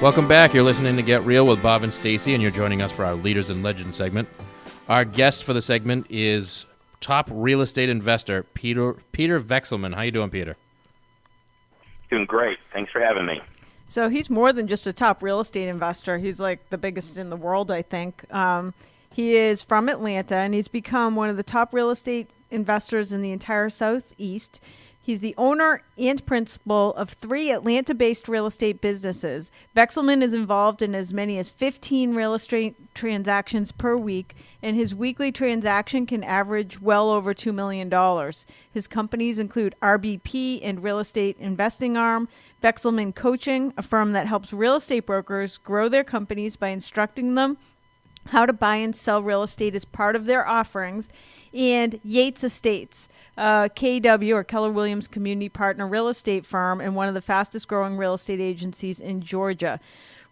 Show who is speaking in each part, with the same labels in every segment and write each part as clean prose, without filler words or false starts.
Speaker 1: Welcome back. You're listening to Get Real with Bob and Stacy, and you're joining us for our Leaders and Legends segment. Our guest for the segment is top real estate investor, Peter Vekselman. How you doing, Peter?
Speaker 2: Doing great. Thanks for having me.
Speaker 3: So he's more than just a top real estate investor. He's like the biggest in the world, I think. He is from Atlanta, and he's become one of the top real estate investors in the entire Southeast. He's the owner and principal of 3 Atlanta-based real estate businesses. Vekselman is involved in as many as 15 real estate transactions per week, and his weekly transaction can average well over $2 million. His companies include RBP and Real Estate Investing Arm, Vekselman Coaching, a firm that helps real estate brokers grow their companies by instructing them how to buy and sell real estate as part of their offerings, and Yates Estates, KW, or Keller Williams Community Partner real estate firm and one of the fastest growing real estate agencies in Georgia.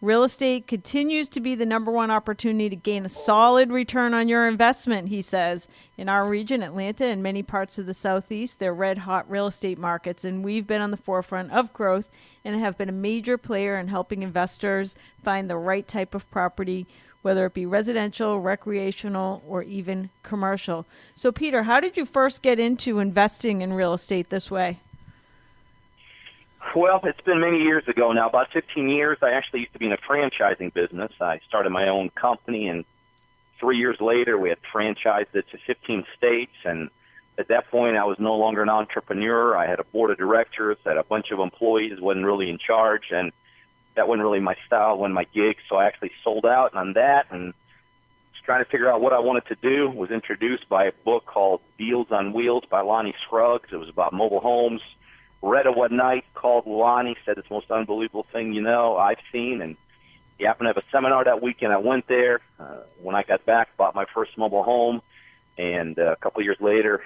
Speaker 3: Real estate continues to be the number one opportunity to gain a solid return on your investment, he says. In our region, Atlanta, and many parts of the Southeast, they're red-hot real estate markets, and we've been on the forefront of growth and have been a major player in helping investors find the right type of property, whether it be residential, recreational, or even commercial. So, Peter, how did you first get into investing in real estate this way?
Speaker 2: Well, it's been many years ago now, about 15 years. I actually used to be in a franchising business. I started my own company, and 3 years later, we had franchised it to 15 states. And at that point, I was no longer an entrepreneur. I had a board of directors, had a bunch of employees, wasn't really in charge, and that wasn't really my style, wasn't my gig, so I actually sold out on that and was trying to figure out what I wanted to do. Was introduced by a book called Deals on Wheels by Lonnie Scruggs. It was about mobile homes. Read it one night, called Lonnie, said it's the most unbelievable thing I've seen, and he happened to have a seminar that weekend. I went there. When I got back, bought my first mobile home, and a couple of years later,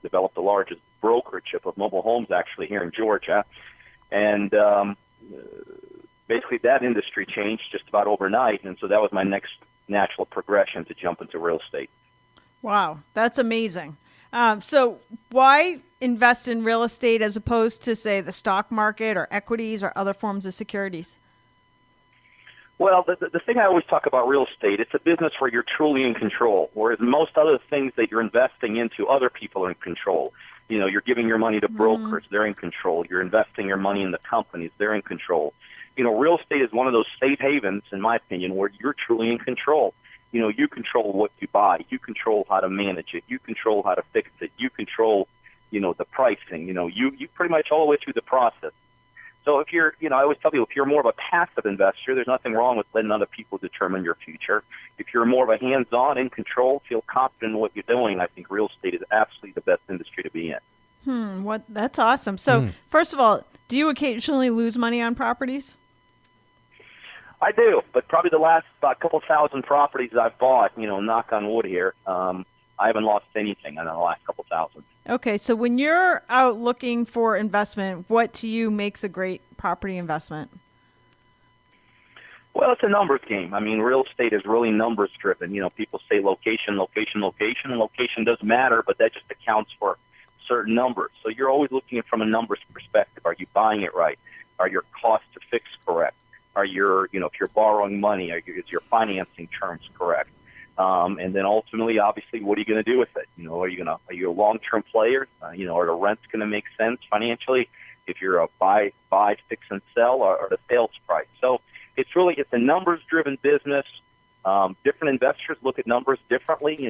Speaker 2: developed the largest brokerage of mobile homes actually here in Georgia. And basically that industry changed just about overnight, and so that was my next natural progression to jump into real estate.
Speaker 3: Wow, that's amazing. So why invest in real estate as opposed to, say, the stock market or equities or other forms of securities?
Speaker 2: Well, the thing I always talk about real estate, it's a business where you're truly in control, whereas most other things that you're investing into, other people are in control. You know, you're giving your money to brokers, they're in control. You're investing your money in the companies, they're in control. You know, real estate is one of those safe havens, in my opinion, where you're truly in control. You know, you control what you buy. You control how to manage it. You control how to fix it. You control, the pricing. You pretty much all the way through the process. So if you're, I always tell people, if you're more of a passive investor, there's nothing wrong with letting other people determine your future. If you're more of a hands-on, in control, feel confident in what you're doing, I think real estate is absolutely the best industry to be in.
Speaker 3: That's awesome. So first of all, do you occasionally lose money on properties?
Speaker 2: I do, but probably the last about couple thousand properties I've bought, knock on wood here, I haven't lost anything in the last couple thousand.
Speaker 3: Okay, so when you're out looking for investment, what to you makes a great property investment?
Speaker 2: Well, it's a numbers game. I mean, real estate is really numbers driven. People say location, location, location, and location does matter, but that just accounts for certain numbers. So you're always looking at it from a numbers perspective. Are you buying it right? Are your costs to fix correct? Are your, if you're borrowing money, is your financing terms correct? And then ultimately, obviously, what are you going to do with it? Are you a long-term player? Are the rents going to make sense financially? If you're a buy, fix, and sell, or the sales price. So it's a numbers-driven business. Different investors look at numbers differently.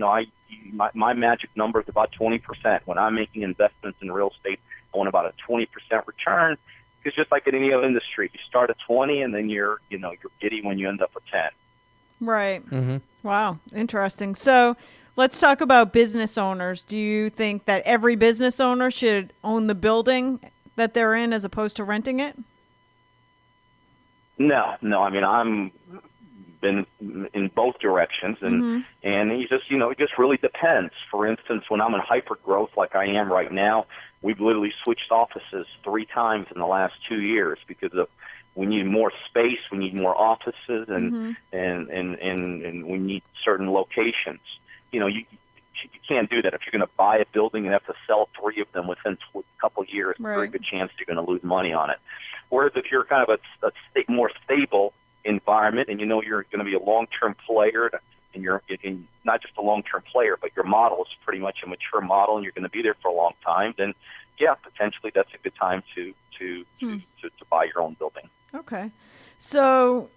Speaker 2: My magic number is about 20%. When I'm making investments in real estate, I want about a 20% return. Because just like in any other industry, you start at 20 and then you're giddy when you end up at 10.
Speaker 3: Right. Mm-hmm. Wow. Interesting. So let's talk about business owners. Do you think that every business owner should own the building that they're in as opposed to renting it?
Speaker 2: No. I mean, I'm been in both directions, and it just really depends. For instance, when I'm in hyper growth like I am right now, we've literally switched offices 3 times in the last 2 years because of we need more space, we need more offices, and we need certain locations. You can't do that. If you're going to buy a building and have to sell 3 of them within a couple of years,
Speaker 3: right.
Speaker 2: Very good chance you're going to lose money on it. Whereas if you're kind of a more stable, environment, and you know you're going to be a long-term player, and you're in not just a long-term player, but your model is pretty much a mature model, and you're going to be there for a long time, then yeah, potentially that's a good time to buy your own building.
Speaker 3: Okay. So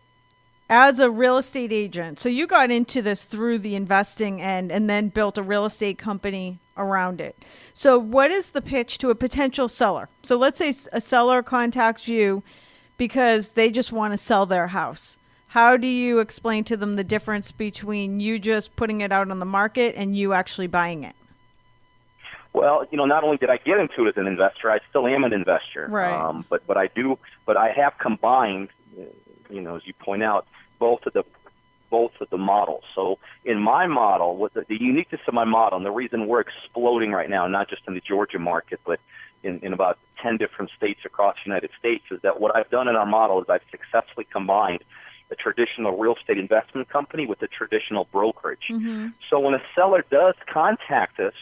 Speaker 3: as a real estate agent, so you got into this through the investing end and then built a real estate company around it. So what is the pitch to a potential seller? So let's say a seller contacts you because they just want to sell their house. How do you explain to them the difference between you just putting it out on the market and you actually buying it?
Speaker 2: Well, not only did I get into it as an investor, I still am an investor.
Speaker 3: Right.
Speaker 2: But I have combined, as you point out, both of the models. So in my model, what the uniqueness of my model, and the reason we're exploding right now, not just in the Georgia market, but in about 10 different states across the United States, is that what I've done in our model is I've successfully combined a traditional real estate investment company with a traditional brokerage.
Speaker 3: Mm-hmm.
Speaker 2: So when a seller does contact us,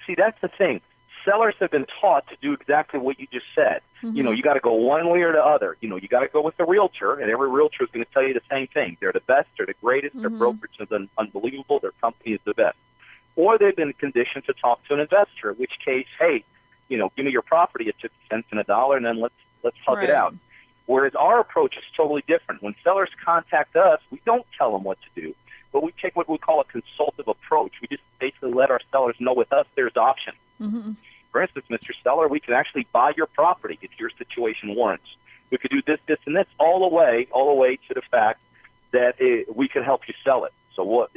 Speaker 2: see, that's the thing. Sellers have been taught to do exactly what you just said.
Speaker 3: Mm-hmm.
Speaker 2: You got to go one way or the other. You got to go with the realtor, and every realtor is going to tell you the same thing. They're the best, they're the greatest, their brokerage is unbelievable, their company is the best. Or they've been conditioned to talk to an investor, in which case, hey, give me your property at 50 cents and a dollar, and then let's hug it out. Whereas our approach is totally different. When sellers contact us, we don't tell them what to do, but we take what we call a consultative approach. We just basically let our sellers know with us there's options.
Speaker 3: Mm-hmm.
Speaker 2: For instance, Mr. Seller, we can actually buy your property if your situation warrants. We could do this, and this, all the way to the fact that we can help you sell it. So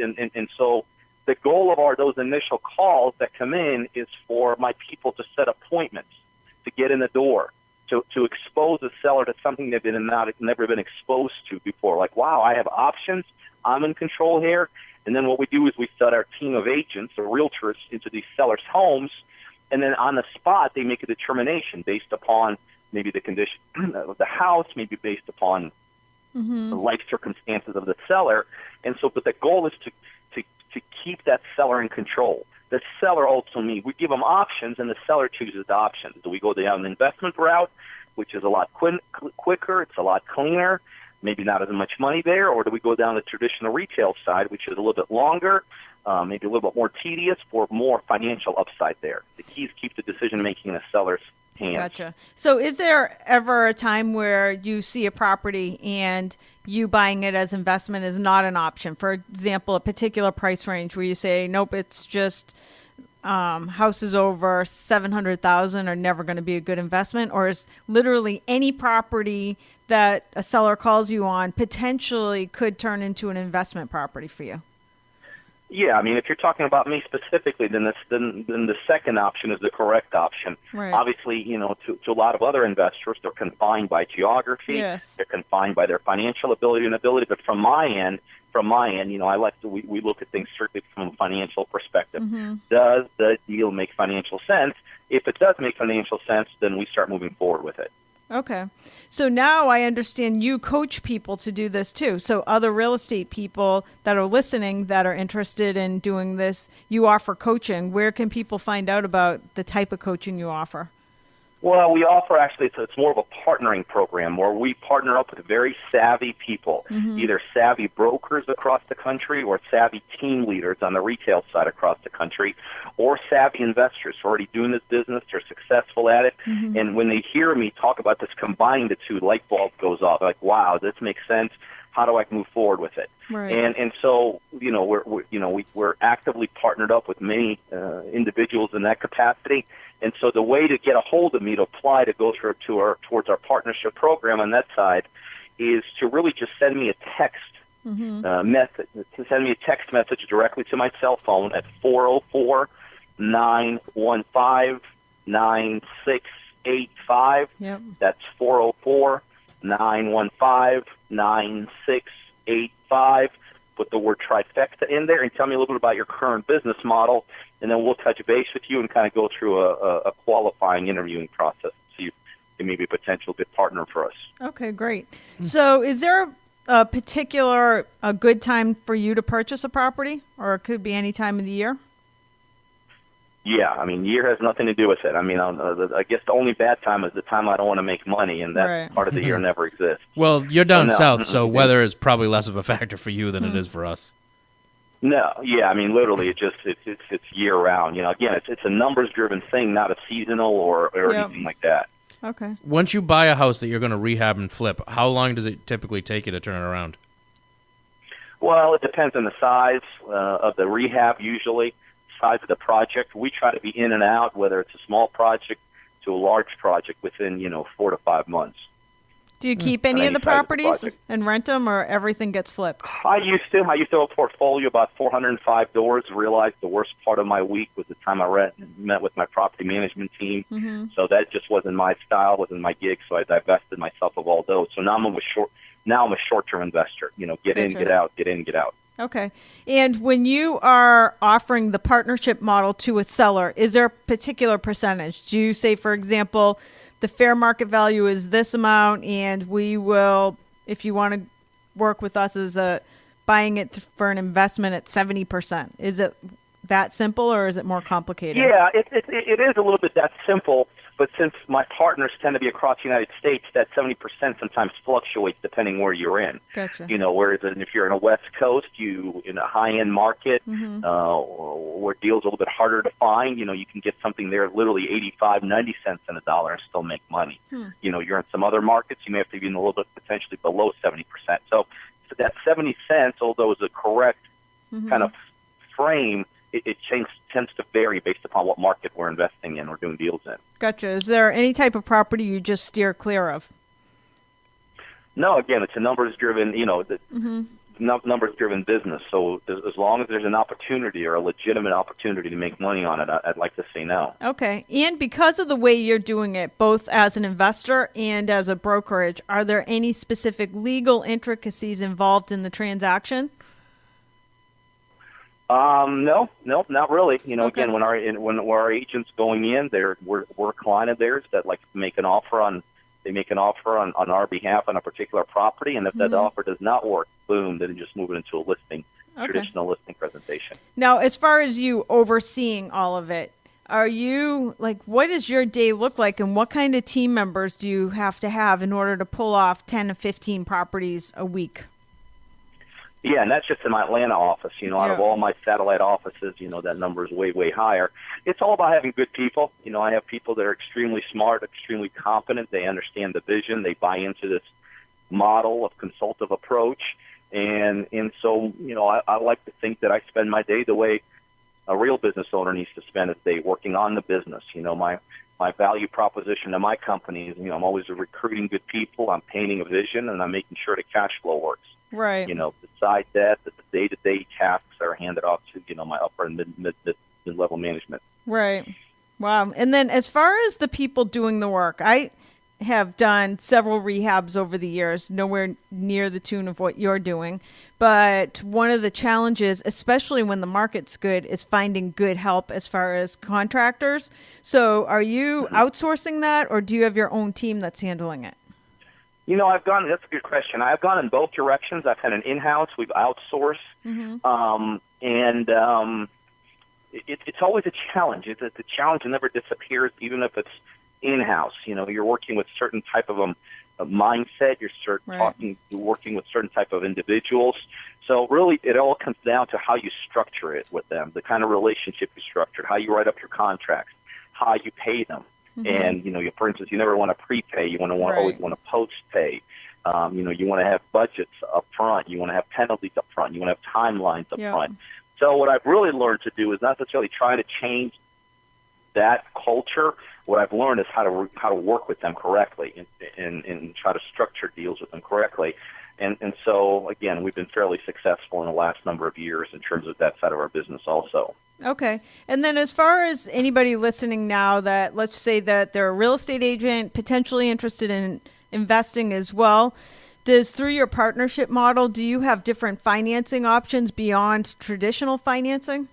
Speaker 2: so the goal of those initial calls that come in is for my people to set appointments, to get in the door, to expose the seller to something they've never been exposed to before. Like, wow, I have options. I'm in control here. And then what we do is we set our team of agents or realtors into these sellers' homes, and then on the spot they make a determination based upon maybe the condition of the house, maybe based upon the life circumstances of the seller. And so, but the goal is to keep that seller in control. The seller ultimately, we give them options, and the seller chooses the options. Do we go down an investment route, which is a lot quicker, it's a lot cleaner, maybe not as much money there, or do we go down the traditional retail side, which is a little bit longer, maybe a little bit more tedious, for more financial upside there? The key is keep the decision-making in the seller's hands.
Speaker 3: Gotcha. So is there ever a time where you see a property and you buying it as investment is not an option? For example, a particular price range where you say, nope, it's just houses over $700,000 are never going to be a good investment, or is literally any property that a seller calls you on potentially could turn into an investment property for you?
Speaker 2: Yeah, I mean, if you're talking about me specifically, then the second option is the correct option.
Speaker 3: Right.
Speaker 2: Obviously, to a lot of other investors, they're confined by geography.
Speaker 3: Yes.
Speaker 2: They're confined by their financial ability. But from my end, we look at things strictly from a financial perspective.
Speaker 3: Mm-hmm.
Speaker 2: Does the deal make financial sense? If it does make financial sense, then we start moving forward with it.
Speaker 3: Okay. So now I understand you coach people to do this too. So other real estate people that are listening that are interested in doing this, you offer coaching. Where can people find out about the type of coaching you offer?
Speaker 2: Well, we offer it's more of a partnering program where we partner up with very savvy people, either savvy brokers across the country or savvy team leaders on the retail side across the country, or savvy investors who are already doing this business, they're successful at it. And when they hear me talk about this, combine the two, light bulb goes off. Like, wow, this makes sense. How do I move forward with it?
Speaker 3: Right.
Speaker 2: And so we're actively partnered up with many individuals in that capacity. And so the way to get a hold of me to apply to go towards our partnership program on that side is to really just send me a text message. To send me a text message directly to my cell phone at 404-915-9685.
Speaker 3: Yep.
Speaker 2: That's 404-915-9685. Put the word trifecta in there and tell me a little bit about your current business model, and then we'll touch base with you and kind of go through a qualifying interviewing process to see if you may be a potential good partner for us.
Speaker 3: Okay, great. So is there a good time for you to purchase a property, or it could be any time of the year?
Speaker 2: Yeah, I mean, year has nothing to do with it. I mean, I guess the only bad time is the time I don't want to make money, and that
Speaker 3: Right.
Speaker 2: part of the year never exists.
Speaker 1: Well, you're down
Speaker 2: no.
Speaker 1: south, so weather is probably less of a factor for you than it is for us.
Speaker 2: No, yeah, I mean, literally, it's year round. You know, again, it's a numbers driven thing, not a seasonal or
Speaker 3: Yep.
Speaker 2: anything like that.
Speaker 3: Okay.
Speaker 1: Once you buy a house that you're going to rehab and flip, how long does it typically take you to turn it around?
Speaker 2: Well, it depends on the size of the rehab. Usually, size of the project. We try to be in and out, whether it's a small project to a large project, within 4 to 5 months.
Speaker 3: Do you keep any
Speaker 2: On
Speaker 3: of the
Speaker 2: any side of the
Speaker 3: properties
Speaker 2: project.
Speaker 3: and rent them, or everything gets flipped?
Speaker 2: I used to have a portfolio about 405 doors. Realized the worst part of my week was the time I met with my property management team.
Speaker 3: Mm-hmm.
Speaker 2: So that just wasn't my style, wasn't my gig. So I divested myself of all those. So now I'm a short-term investor. Get in,
Speaker 3: Gotcha.
Speaker 2: get out, get in, get out.
Speaker 3: Okay. And when you are offering the partnership model to a seller, is there a particular percentage? Do you say, for example, the fair market value is this amount, and we will, if you want to work with us as buying it for an investment at 70%? Is it that simple, or is it more complicated?
Speaker 2: Yeah, it is a little bit that simple. But since my partners tend to be across the United States, that 70% sometimes fluctuates depending where you're in.
Speaker 3: Gotcha.
Speaker 2: Whereas if you're in a West Coast, in a high-end market,
Speaker 3: Mm-hmm.
Speaker 2: where deals are a little bit harder to find, you can get something there literally 85, 90 cents on a dollar and still make money. You're in some other markets, you may have to be in a little bit potentially below 70%. So that 70 cents, although is a correct kind of frame, it tends to vary based upon what market we're investing in or doing deals in.
Speaker 3: Gotcha. Is there any type of property you just steer clear of?
Speaker 2: No, again, it's a numbers-driven, numbers-driven business. So as long as there's an opportunity or a legitimate opportunity to make money on it, I'd like to say no.
Speaker 3: Okay. And because of the way you're doing it, both as an investor and as a brokerage, are there any specific legal intricacies involved in the transaction?
Speaker 2: No, not really.
Speaker 3: Okay.
Speaker 2: Again, when our agents going in, we're a client of theirs that like to make an offer on our behalf on a particular property, and if that offer does not work, boom, then just move it into a listing, traditional listing presentation.
Speaker 3: Now, as far as you overseeing all of it, are you what does your day look like, and what kind of team members do you have to have in order to pull off 10 to 15 properties a week?
Speaker 2: Yeah, and that's just in my Atlanta office. Out of all my satellite offices, that number is way, way higher. It's all about having good people. I have people that are extremely smart, extremely competent. They understand the vision. They buy into this model of consultative approach. And so, I like to think that I spend my day the way a real business owner needs to spend his day, working on the business. My value proposition to my company is, I'm always recruiting good people. I'm painting a vision, and I'm making sure the cash flow works.
Speaker 3: Right.
Speaker 2: Besides that the day-to-day tasks are handed off to, my upper and mid-level management.
Speaker 3: Right. Wow. And then as far as the people doing the work, I have done several rehabs over the years, nowhere near the tune of what you're doing. But one of the challenges, especially when the market's good, is finding good help as far as contractors. So are you outsourcing that, or do you have your own team that's handling it?
Speaker 2: That's a good question. I've gone in both directions. I've had an in-house, we've outsourced, it's always a challenge. The challenge never disappears, even if it's in-house. You're working with certain type of a mindset. You're working with certain type of individuals. So really, it all comes down to how you structure it with them, the kind of relationship you structure, how you write up your contracts, how you pay them. And, for instance, you never want to prepay. You always want to post-pay. You want to have budgets up front. You want to have penalties up front. You want to have timelines up front. So what I've really learned to do is not necessarily try to change that culture. What I've learned is how to work with them correctly and try to structure deals with them correctly. And so, again, we've been fairly successful in the last number of years in terms of that side of our business also.
Speaker 3: Okay. And then as far as anybody listening now that, let's say that they're a real estate agent, potentially interested in investing as well, through your partnership model, do you have different financing options beyond traditional financing?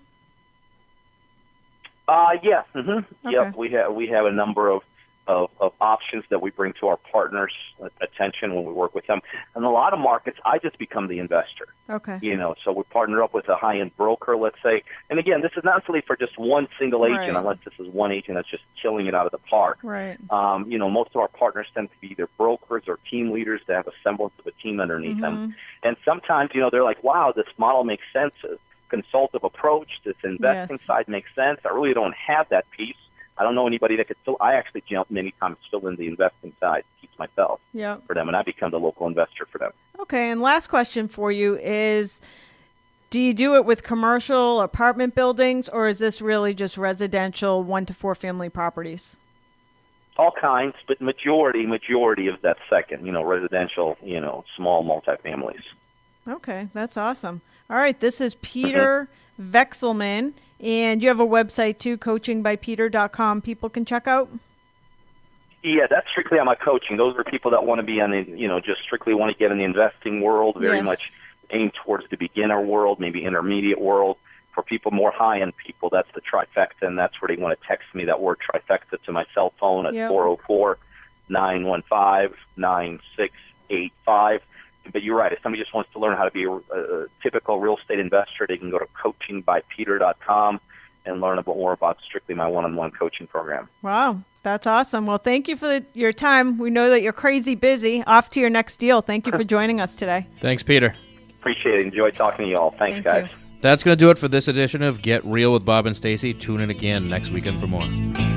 Speaker 2: Yeah.
Speaker 3: Okay.
Speaker 2: Yep. We have a number of of options that we bring to our partners' attention when we work with them. In a lot of markets, I just become the investor.
Speaker 3: Okay.
Speaker 2: So we partner up with a high-end broker, let's say. And again, this is not necessarily for just one single agent,
Speaker 3: Right.
Speaker 2: unless this is one agent that's just killing it out of the park.
Speaker 3: Right.
Speaker 2: Most of our partners tend to be either brokers or team leaders that have a semblance of a team underneath them. And sometimes, they're like, wow, this model makes sense. A consultative approach, this investing
Speaker 3: Yes.
Speaker 2: side makes sense. I really don't have that piece. I don't know anybody that could still. I actually jump many times still in the investing side, teach myself
Speaker 3: Yep.
Speaker 2: for them, and I become the local investor for them.
Speaker 3: Okay, and last question for you is, do you do it with commercial apartment buildings, or is this really just residential 1 to 4 family properties?
Speaker 2: All kinds, but majority of that second, residential, small multifamilies.
Speaker 3: Okay, that's awesome. All right, this is Peter Vekselman, and you have a website too, coachingbypeter.com. People can check out.
Speaker 2: Yeah, that's strictly on my coaching. Those are people that want to be on the, just strictly want to get in the investing world, very
Speaker 3: Yes.
Speaker 2: much aimed towards the beginner world, maybe intermediate world. For people more high-end people, that's the trifecta, and that's where they want to text me that word trifecta to my cell phone at
Speaker 3: Yep.
Speaker 2: 404-915-9685. But you're right. If somebody just wants to learn how to be a typical real estate investor, they can go to coachingbypeter.com and learn more about strictly my one-on-one coaching program.
Speaker 3: Wow, that's awesome. Well, thank you for your time. We know that you're crazy busy. Off to your next deal. Thank you for joining us today.
Speaker 1: Thanks, Peter.
Speaker 2: Appreciate it. Enjoy talking to you all. Thanks,
Speaker 3: Thank
Speaker 2: guys.
Speaker 3: you.
Speaker 1: That's going to do it for this edition of Get Real with Bob and Stacy. Tune in again next weekend for more.